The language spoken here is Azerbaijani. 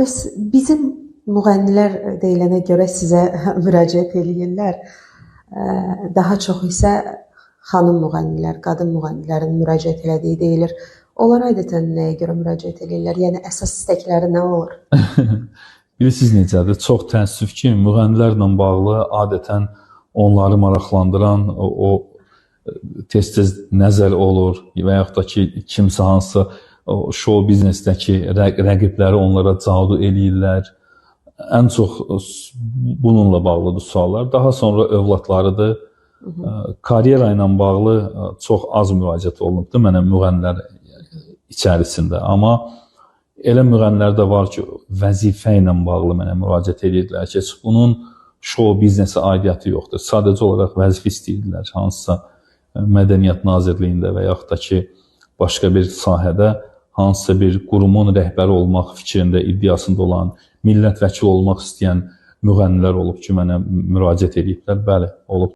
Bəs bizim müğənnilər deyilənə görə sizə müraciət eləyirlər. Daha çox isə xanım müğənnilər, qadın müğənnilərin müraciət elədiyi deyilir. Onlar adətən nəyə görə müraciət eləyirlər? Yəni əsas istəkləri nə olur? Bilirsiniz necədir? Çox təəssüf ki, müğənnilərlə bağlı adətən onları maraqlandıran o tez-tez nəzər olur və yaxud da ki, kimsə hansısa show biznesdəki rəqibləri onlara cadu eləyirlər. Ən çox bununla bağlıdır suallar. Daha sonra övladlarıdır. Karyera ilə bağlı çox az müraciət olunubdur mənə müğənnilər içərisində. Amma elə müğənnilər də var ki, vəzifə ilə bağlı mənə müraciət edirlər ki, bunun show biznesə aidiyyəti yoxdur. Sadəcə olaraq vəzifə istəyirdilər hansısa Mədəniyyət Nazirliyində və yaxud da ki, başqa bir sahədə hansısa bir qurumun rəhbəri olmaq fikrində, iddiasında olan, millət vəkili olmaq istəyən müğənnilər olub ki, mənə müraciət ediblər. Bəli, olub.